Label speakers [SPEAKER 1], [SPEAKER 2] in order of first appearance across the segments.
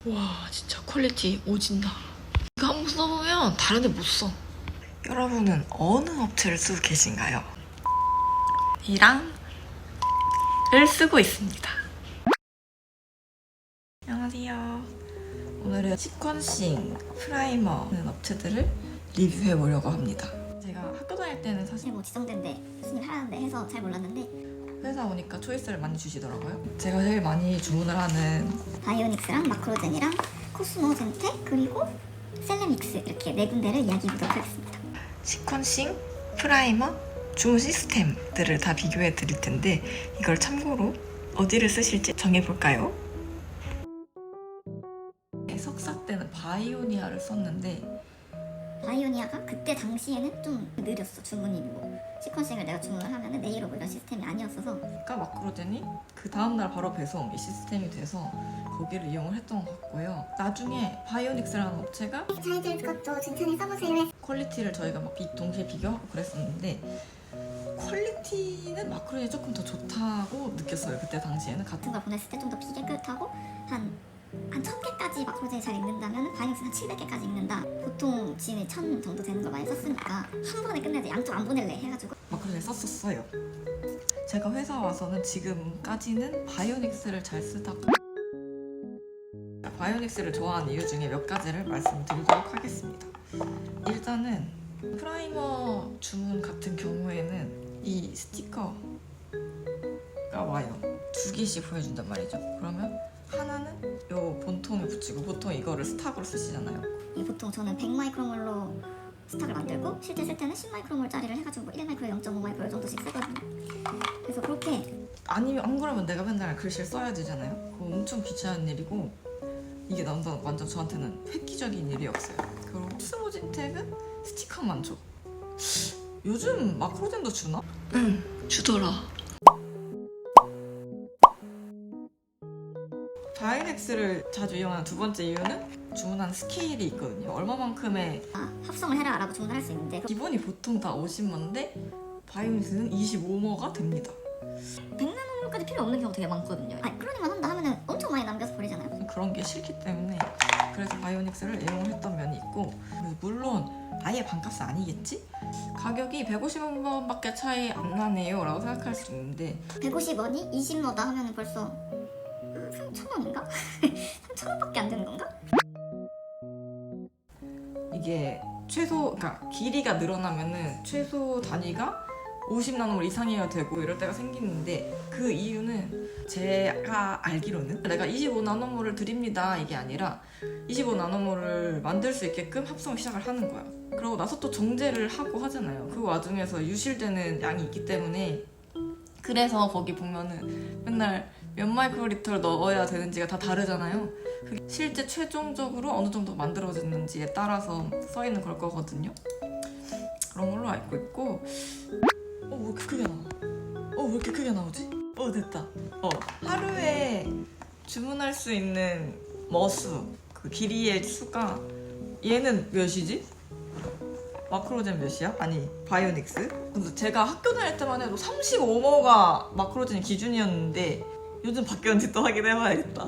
[SPEAKER 1] 와 진짜 퀄리티 오진다. 이거 한번 써보면 다른 데 못 써. 여러분은 어느 업체를 쓰고 계신가요? 이랑을 쓰고 있습니다. 안녕하세요. 오늘은 시퀀싱 프라이머는 업체들을 리뷰해 보려고 합니다. 제가 학교 다닐 때는 사실
[SPEAKER 2] 뭐 지정된데 교수님 하라는데 해서 잘 몰랐는데
[SPEAKER 1] 회사 오니까 초이스를 많이 주시더라고요. 제가 제일 많이 주문을 하는
[SPEAKER 2] 바이오닉스랑 마크로젠이랑 코스모 젠텍 그리고 셀레믹스 이렇게 네 군데를 이야기해보도록 하겠습니다.
[SPEAKER 1] 시퀀싱 프라이머 주문 시스템들을 다 비교해 드릴 텐데 이걸 참고로 어디를 쓰실지 정해볼까요? 석사 때는 바이오니아를 썼는데
[SPEAKER 2] 바이오니아가 그때 당시에는 좀 느렸어. 주문이 뭐 시퀀싱을 내가 주문을 하면은 내일 오고 이런 시스템이 아니었어서
[SPEAKER 1] 그러니까 마크로젠이 그 다음날 바로 배송이 시스템이 돼서 거기를 이용을 했던 것 같고요. 나중에 바이오닉스라는 업체가
[SPEAKER 2] 저희들 그것도 진천에 써보세요.
[SPEAKER 1] 퀄리티를 저희가 막 동시에 비교하고 그랬었는데 퀄리티는 마크로젠이 조금 더 좋다고 느꼈어요. 그때 당시에는
[SPEAKER 2] 같은 걸 보냈을 때 좀 더 비깨끗하고 한 1000개까지 마크로젠이 잘 읽는다면 바이오닉스는 한 700개까지 읽는다. 보통 지인이 1000 정도 되는 걸 많이 썼으니까 한 번에 끝내자 양쪽 안 보낼래 해가지고
[SPEAKER 1] 마크로젠 썼었어요. 제가 회사 와서는 지금까지는 바이오닉스를 잘 쓰다가 바이오닉스를 좋아하는 이유 중에 몇 가지를 말씀드리도록 하겠습니다. 일단은 프라이머 주문 같은 경우에는 이 스티커가 와요. 2개씩 보여준단 말이죠. 그러면 하나는 요 본통에 붙이고 보통 이거를 스탁으로 쓰시잖아요.
[SPEAKER 2] 이 보통 저는 100마이크로몰로 스탁을 만들고 실제 쓸 때는 10마이크로몰짜리를 해가지고 1마이크로 0.5마이크로 정도씩 쓰거든요. 그래서 그렇게
[SPEAKER 1] 아니면 안 그러면 내가 맨날 글씨를 써야 되잖아요. 그거 엄청 귀찮은 일이고 이게 완전 저한테는 획기적인 일이었어요. 그리고 스모진텍은 스티커만 줘. 요즘 마크로젠도 주나? 응, 주더라. 바이오닉스를 자주 이용하는 두 번째 이유는 주문한 스케일이 있거든요. 얼마만큼의
[SPEAKER 2] 합성을 해라 라고 주문을 할 수 있는데
[SPEAKER 1] 기본이 보통 다 50머인데 바이오닉스는 25머가 됩니다.
[SPEAKER 2] 100나노몰까지 필요 없는 경우 되게 많거든요. 클로닝만 한다 하면은 엄청 많이 남겨서 버리잖아요.
[SPEAKER 1] 그런 게 싫기 때문에 그래서 바이오닉스를 이용을 했던 면이 있고 물론 아예 반값은 아니겠지? 가격이 150원밖에 차이 안 나네요 라고 생각할 수 있는데
[SPEAKER 2] 150원이 20로다 하면은 벌써 3,000원인가? 3,000원밖에 안 되는 건가?
[SPEAKER 1] 이게 그러니까 길이가 늘어나면은 최소 단위가 50나노몰 이상이어야 되고 이럴 때가 생기는데 그 이유는 제가 알기로는 내가 25나노몰을 드립니다 이게 아니라 25나노몰을 만들 수 있게끔 합성을 시작을 하는 거야. 그러고 나서 또 정제를 하고 하잖아요. 그 와중에서 유실되는 양이 있기 때문에 그래서 거기 보면은 맨날 몇 마이크로리터를 넣어야 되는지가 다 다르잖아요. 그게 실제 최종적으로 어느 정도 만들어졌는지에 따라서 써 있는 걸 거거든요. 그런 걸로 알고 있고 왜 이렇게 크게 나와? 왜 이렇게 크게 나오지? 됐다. 하루에 주문할 수 있는 머수 그 길이의 수가 얘는 몇이지? 마크로젠 몇이야? 아니 바이오닉스? 근데 제가 학교 다닐 때만 해도 35머가 마크로젠 기준이었는데 요즘 바뀌었는지 또 확인해봐야겠다.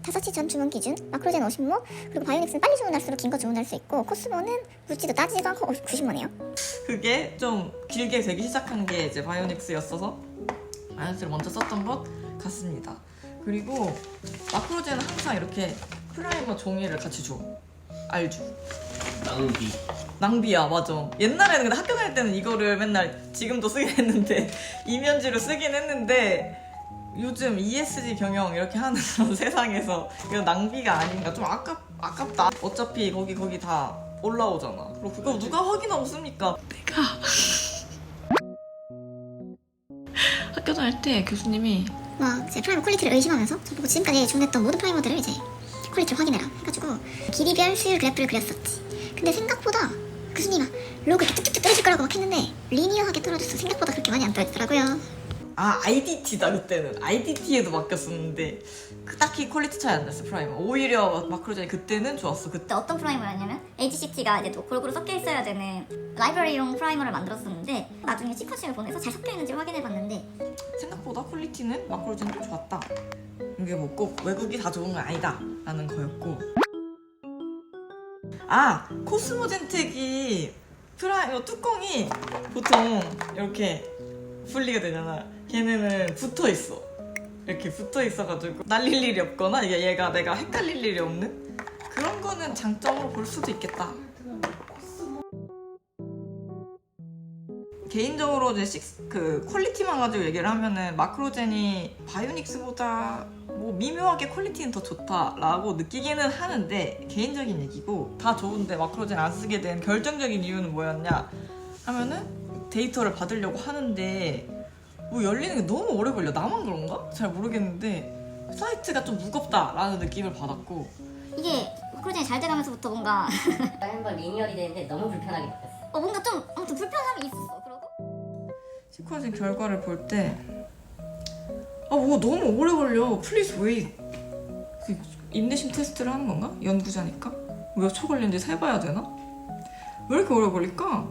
[SPEAKER 2] 5시 전 주문 기준 마크로젠 50모 그리고 바이오닉스는 빨리 주문할수록 긴 거 주문할 수 있고 코스모는 묻지도 따지지도 않고 90모네요.
[SPEAKER 1] 그게 좀 길게 되기 시작한 게 이제 바이오닉스였어서 바이오닉스를 먼저 썼던 것 같습니다. 그리고 마크로젠은 항상 이렇게 프라이머 종이를 같이 줘. 알죠? 낭비야 맞아. 옛날에는 근데 학교 다닐 때는 이거를 맨날 지금도 쓰긴 했는데 이면지로 쓰긴 했는데 요즘 ESG 경영 이렇게 하는 그런 세상에서 이거 낭비가 아닌가 좀 아깝다. 어차피 거기 다 올라오잖아. 그리고 그거 누가 확인하고 씁니까? 내가 학교 다닐 때 교수님이
[SPEAKER 2] 막 제 프라이머 퀄리티를 의심하면서 저보고 지금까지 주문했던 모든 프라이머들을 이제 퀄리티를 확인해라 해가지고 길이별 수율 그래프를 그렸었지. 근데 생각보다 교수님이 막 로그 이렇게 쭉쭉 떨어질 거라고 막 했는데 리니어하게 떨어졌어. 생각보다 그렇게 많이 안 떨어지더라고요.
[SPEAKER 1] IDT다 그때는. IDT에도 맡겼었는데 딱히 퀄리티 차이 안 났어 프라이머. 오히려 마크로젠이 그때는 좋았어.
[SPEAKER 2] 그때 어떤 프라이머였냐면 HCT가 이제 또 골고루 섞여 있어야 되는 라이브러리용 프라이머를 만들었었는데 나중에 시퀀싱을 보내서 잘 섞여 있는지 확인해봤는데
[SPEAKER 1] 생각보다 퀄리티는 마크로젠이 좀 좋았다. 이게 뭐 꼭 외국이 다 좋은 건 아니다 라는 거였고, 아 코스모젠텍이 프라이머 뚜껑이 보통 이렇게 분리가 되잖아. 걔네는 붙어있어. 이렇게 붙어있어가지고 날릴 일이 없거나 얘가 내가 헷갈릴 일이 없는 그런 거는 장점으로 볼 수도 있겠다. 개인적으로 이제 그 퀄리티만 가지고 얘기를 하면은 마크로젠이 바이오닉스보다 뭐 미묘하게 퀄리티는 더 좋다라고 느끼기는 하는데, 개인적인 얘기고 다 좋은데 마크로젠 안 쓰게 된 결정적인 이유는 뭐였냐 하면은 데이터를 받으려고 하는데 뭐 열리는 게 너무 오래 걸려. 나만 그런가? 잘 모르겠는데 사이트가 좀 무겁다라는 느낌을 받았고,
[SPEAKER 2] 이게 마크로젠이 잘 돼가면서부터 뭔가
[SPEAKER 3] 한번 리니얼이 되는데 너무 불편하게 바뀌었어.
[SPEAKER 2] 뭔가 좀 아무튼 불편함이 있었어. 그러고
[SPEAKER 1] 시퀀싱 결과를 볼 때 뭐 너무 오래 걸려. 플리즈 웨이. 인내심 테스트를 하는 건가? 연구자니까? 몇 초 걸리는지 세봐야 되나? 왜 이렇게 오래 걸릴까?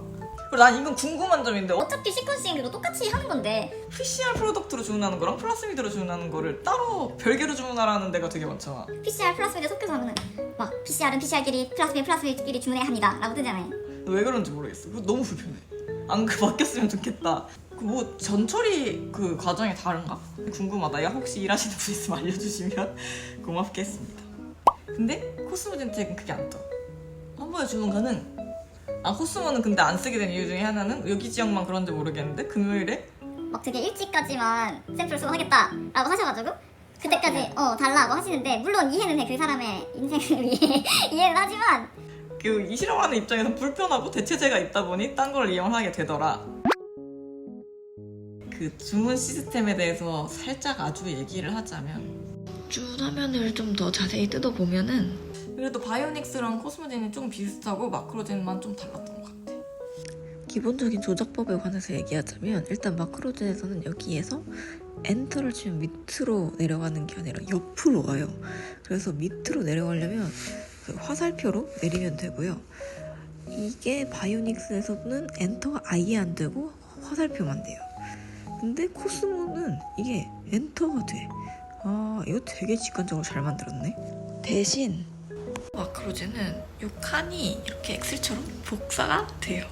[SPEAKER 1] 그리고 난 이건 궁금한 점인데
[SPEAKER 2] 어차피 시퀀싱으로 똑같이 하는 건데
[SPEAKER 1] PCR 프로덕트로 주문하는 거랑 플라스미드로 주문하는 거를 따로 별개로 주문하라는 데가 되게 많잖아.
[SPEAKER 2] PCR 플라스미드 섞여서 하면은 막 PCR은 PCR끼리 플라스미드끼리 주문해야 합니다 라고 뜨잖아요.
[SPEAKER 1] 왜 그런지 모르겠어. 그거 너무 불편해. 안 바뀌었으면 좋겠다. 뭐 전처리 그 과정이 다른가? 궁금하다. 야 혹시 일하시는 분 있으면 알려주시면 고맙겠습니다. 근데 코스모젠텍은 그게 안 떠. 한 번에 주문 가능. 코스모는 근데 안 쓰게 된 이유 중에 하나는 여기 지역만 그런지 모르겠는데 금요일에
[SPEAKER 2] 막 되게 일찍까지만 샘플 수거하겠다 라고 하셔가지고 그때까지 달라고 하시는데, 물론 이해는 해. 그 사람의 인생을 위해 이해는 하지만
[SPEAKER 1] 그 이 실험하는 입장에서 불편하고 대체제가 있다 보니 딴 걸 이용하게 되더라. 그 주문 시스템에 대해서 살짝 아주 얘기를 하자면, 준 화면을 좀 더 자세히 뜯어보면은 그래도 바이오닉스랑 코스모젠이 좀 비슷하고 마크로젠만 좀 달랐던 것 같아. 기본적인 조작법에 관해서 얘기하자면, 일단 마크로젠에서는 여기에서 엔터를 치면 밑으로 내려가는 게 아니라 옆으로 가요. 그래서 밑으로 내려가려면 그 화살표로 내리면 되고요. 이게 바이오닉스에서는 엔터가 아예 안 되고 화살표만 돼요. 근데 코스모는 이게 엔터가 돼. 이거 되게 직관적으로 잘 만들었네. 대신 마크로젠은 이 칸이 이렇게 엑셀처럼 복사가 돼요.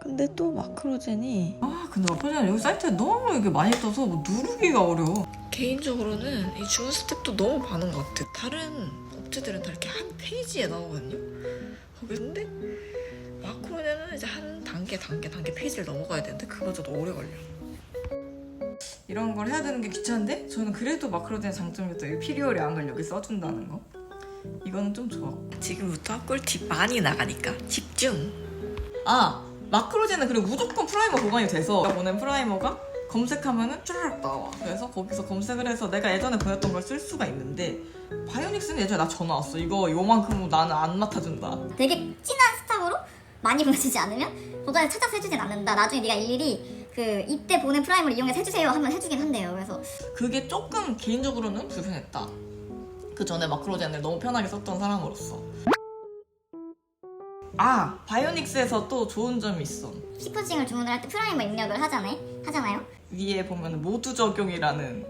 [SPEAKER 1] 근데 또 마크로젠이 근데 마크로젠은 여기 사이트에 너무 이게 많이 떠서 뭐 누르기가 어려워. 개인적으로는 이 주문 스텝도 너무 많은 것 같아. 다른 업체들은 다 이렇게 한 페이지에 나오거든요. 근데 마크로젠은 이제 한 단계 페이지를 넘어가야 되는데 그거조차도 오래 걸려. 이런 걸 해야 되는 게 귀찮은데 저는 그래도 마크로젠의 장점이었던 이 피리얼이 안 걸 여기 써준다는 거. 이거는 좀 좋았고. 지금부터 꿀팁 많이 나가니까 집중. 마크로젠은 그리고 무조건 프라이머 보관이 돼서 내가 보낸 프라이머가 검색하면은 쭈르륵 나와. 그래서 거기서 검색을 해서 내가 예전에 보냈던 걸 쓸 수가 있는데, 바이오닉스는 예전에 나 전화 왔어. 이거 요만큼은 나는 안 맡아준다.
[SPEAKER 2] 되게 진한 스탑으로 많이 보내주지 않으면 보관을 찾아서 해주진 않는다. 나중에 네가 일일이 그 이때 보낸 프라이머를 이용해서 해주세요 하면 해주긴 한대요. 그래서
[SPEAKER 1] 그게 조금 개인적으로는 불편했다. 그 전에 마크로젠을 너무 편하게 썼던 사람으로서. 바이오닉스에서 또 좋은 점이 있어.
[SPEAKER 2] 시퀀싱을 주문을 할 때 프라이머 입력을 하잖아요.
[SPEAKER 1] 위에 보면 모두 적용이라는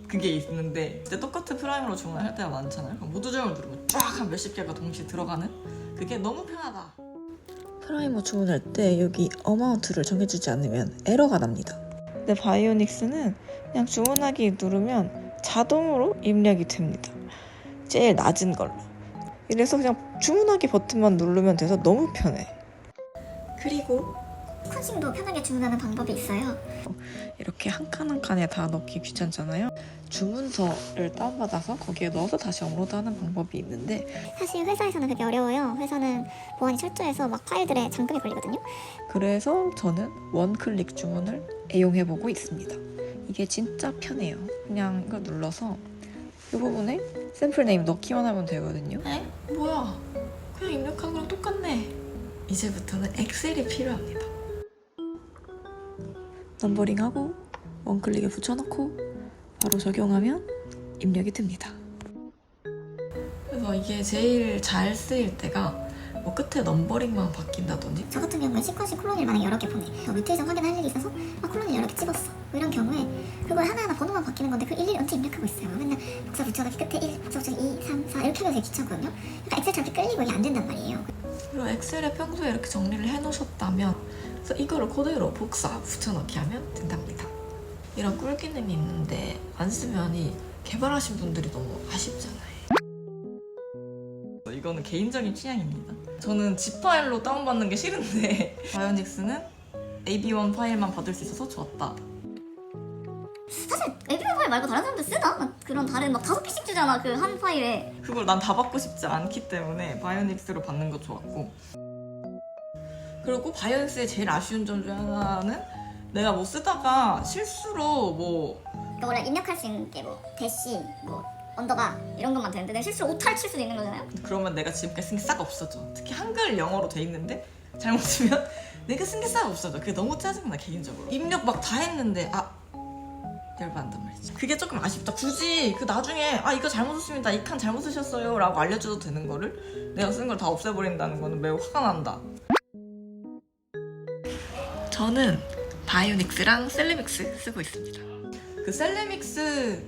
[SPEAKER 1] 그게 있는데, 이제 똑같은 프라이머로 주문을 할 때가 많잖아요. 그럼 모두 적용을 누르면 쫙 한 몇십 개가 동시에 들어가는 그게 너무 편하다. 프라이머 주문할 때 여기 어마운트를 정해주지 않으면 에러가 납니다. 근데 바이오닉스는 그냥 주문하기 누르면 자동으로 입력이 됩니다. 제일 낮은 걸로. 이래서 그냥 주문하기 버튼만 누르면 돼서 너무 편해. 그리고
[SPEAKER 2] 시퀀싱도 편하게 주문하는 방법이 있어요.
[SPEAKER 1] 이렇게 한 칸 한 칸에 다 넣기 귀찮잖아요. 주문서를 다운받아서 거기에 넣어서 다시 업로드하는 방법이 있는데,
[SPEAKER 2] 사실 회사에서는 그게 어려워요. 회사는 보안이 철저해서 막 파일들에 잠금이 걸리거든요.
[SPEAKER 1] 그래서 저는 원클릭 주문을 애용해보고 있습니다. 이게 진짜 편해요. 그냥 이거 눌러서 이 부분에 샘플 네임 넣기만 하면 되거든요. 뭐야, 그냥 입력한 거랑 똑같네. 이제부터는 엑셀이 필요합니다. 넘버링하고 원클릭에 붙여넣고 바로 적용하면 입력이 됩니다. 그래서 이게 제일 잘 쓰일 때가 뭐 끝에 넘버링만 바뀐다든지,
[SPEAKER 2] 저 같은 경우에 시퀀싱 콜론을 만약 여러 개 보내. 뮤테이션 확인할 일이 있어서 콜론을 여러 개 찍었어. 이런 경우에 그걸 하나하나 번호만 바뀌는 건데 그걸 일일이 언제 입력하고 있어요. 맨날 붙여넣기 끝에 1 붙여넣기 2, 3, 4 이렇게 하면 되게 귀찮거든요. 그러니까 엑셀처럼 이렇게 끌리고 이게 안 된단 말이에요.
[SPEAKER 1] 그리고 엑셀에 평소에 이렇게 정리를 해놓으셨다면 그래서 이거를 그대로 복사 붙여넣기 하면 된답니다. 이런 꿀 기능이 있는데 안 쓰면 이 개발하신 분들이 너무 아쉽잖아요. 이거는 개인적인 취향입니다. 저는 zip 파일로 다운받는 게 싫은데 바이오닉스는 AB1 파일만 받을 수 있어서 좋았다.
[SPEAKER 2] 사실 API 파일 말고 다른 사람들 쓰나? 그런 다른 막 5개씩 주잖아 그 한 파일에.
[SPEAKER 1] 그걸 난 다 받고 싶지 않기 때문에 바이오닉스로 받는 거 좋았고, 그리고 바이오닉스의 제일 아쉬운 점 중 하나는 내가 뭐 쓰다가 실수로 뭐
[SPEAKER 2] 그러니까 원래 입력할 수 있는 게 뭐 대시, 뭐 언더바 이런 것만 되는데 내가 실수로 오타를 칠 수도 있는 거잖아요.
[SPEAKER 1] 그러면 내가 지금까지 쓴 게 싹 없어져. 특히 한글 영어로 돼 있는데 잘못 쓰면 내가 쓴 게 싹 없어져. 그게 너무 짜증나 개인적으로. 입력 막 다 했는데 열받는단 말이지. 그게 조금 아쉽다. 굳이 그 나중에 이거 잘못 썼습니다, 이 칸 잘못 쓰셨어요 라고 알려줘도 되는 거를 내가 쓴 걸 다 없애버린다는 거는 매우 화가 난다. 저는 바이오닉스랑 셀레믹스 쓰고 있습니다. 그 셀레믹스라는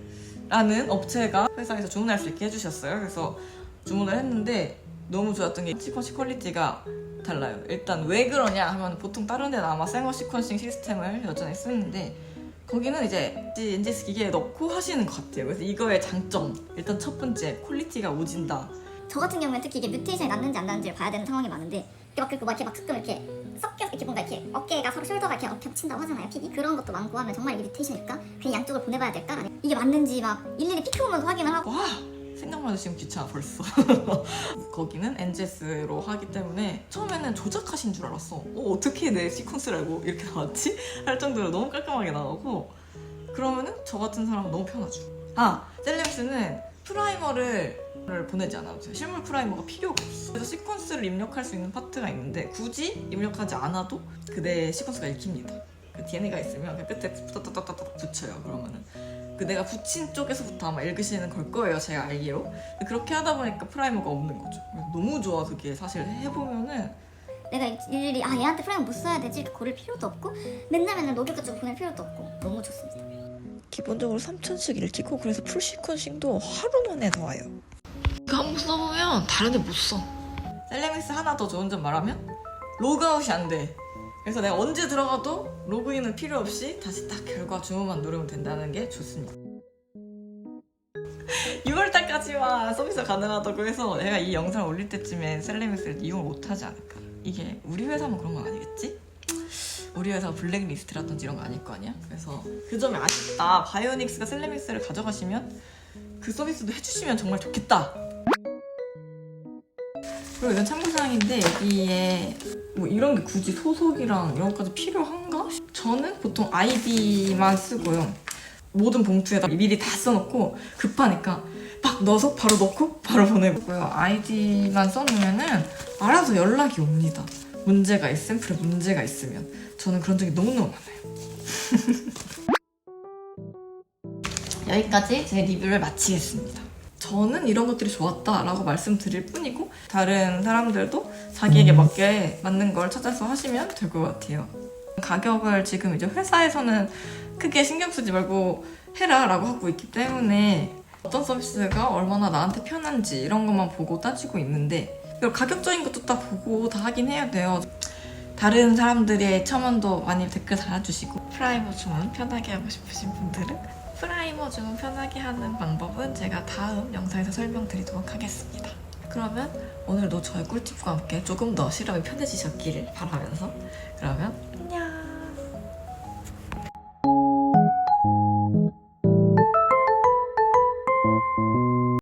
[SPEAKER 1] 업체가 회사에서 주문할 수 있게 해주셨어요. 그래서 주문을 했는데 너무 좋았던 게 시퀀시 퀄리티가 달라요. 일단 왜 그러냐 하면 보통 다른 데는 아마 생어 시퀀싱 시스템을 여전히 쓰는데 거기는 이제 NGS 기계에 넣고 하시는 것 같아요. 그래서 이거의 장점, 일단 첫 번째 퀄리티가 오진다.
[SPEAKER 2] 저 같은 경우는 특히 이게 뮤테이션이 났는지 안 났는지를 봐야 되는 상황이 많은데 이렇게 막 가끔 이렇게 섞여 이렇게 뭔가 이렇게 어깨가 서로 숄더가 이렇게 겹친다고 하잖아요. 픽이 그런 것도 많고 하면 정말 이게 뮤테이션일까? 그냥 양쪽을 보내봐야 될까? 아니, 이게 맞는지 막 일일이 피크 보면서 확인을 하고.
[SPEAKER 1] 와, 생각만 해도 지금 귀찮아 벌써. 거기는 NGS로 하기 때문에 처음에는 조작하신 줄 알았어. 어떻게 내 시퀀스를 알고 이렇게 나왔지? 할 정도로 너무 깔끔하게 나오고, 그러면은 저 같은 사람은 너무 편하죠. 셀레믹스는 프라이머를 보내지 않아도 돼요. 실물 프라이머가 필요가 없어. 그래서 시퀀스를 입력할 수 있는 파트가 있는데 굳이 입력하지 않아도 그내 시퀀스가 읽힙니다. 그 DNA가 있으면 그 끝에 따따따따따 붙여요. 그러면은 그 내가 붙인 쪽에서부터 아마 읽으시는 걸 거예요, 제가 알기로. 그렇게 하다 보니까 프라이머가 없는 거죠. 너무 좋아. 그게 사실 해보면은
[SPEAKER 2] 내가 일일이 얘한테 프라이머 못 써야 되지 이렇게 고를 필요도 없고 맨날 녹여서 좀 보낼 필요도 없고 너무 좋습니다.
[SPEAKER 1] 기본적으로 3000씩 읽히고, 그래서 풀 시퀀싱도 하루 만에 나와요. 이거 한번 써보면 다른 데 못 써. 셀레믹스 하나 더 좋은 점 말하면 로그아웃이 안 돼. 그래서 내가 언제 들어가도 로그인은 필요 없이 다시 딱 결과 주문만 누르면 된다는 게 좋습니다. 6월달까지만 서비스가 가능하다고 해서 내가 이 영상을 올릴 때쯤에 셀레믹스를 이용을 못하지 않을까. 이게 우리 회사만 그런 건 아니겠지? 우리 회사가 블랙리스트라든지 이런 거 아닐 거 아니야? 그래서 그 점이 아쉽다. 바이오닉스가 셀레믹스를 가져가시면 그 서비스도 해주시면 정말 좋겠다. 그리고 이건 참고사항인데 여기에 뭐 이런 게 굳이 소속이랑 이런 것까지 필요한가? 저는 보통 아이디만 쓰고요. 모든 봉투에다 미리 다 써놓고 급하니까 막 넣어서 바로 넣고 바로 보내고요. 아이디만 써놓으면은 알아서 연락이 옵니다. 문제가 샘플에 문제가 있으면. 저는 그런 적이 너무너무 많아요. 여기까지 제 리뷰를 마치겠습니다. 저는 이런 것들이 좋았다라고 말씀드릴 뿐이고 다른 사람들도 자기에게 맞는 걸 찾아서 하시면 될 것 같아요. 가격을 지금 이제 회사에서는 크게 신경 쓰지 말고 해라 라고 하고 있기 때문에 어떤 서비스가 얼마나 나한테 편한지 이런 것만 보고 따지고 있는데, 그리고 가격적인 것도 다 보고 다 하긴 해야 돼요. 다른 사람들의 첨언도 많이 댓글 달아주시고, 프라이머 주문 편하게 하고 싶으신 분들은 프라이머 주문 편하게 하는 방법은 제가 다음 영상에서 설명드리도록 하겠습니다. 그러면 오늘도 저의 꿀팁과 함께 조금 더 실험이 편해지셨기를 바라면서, 그러면 안녕!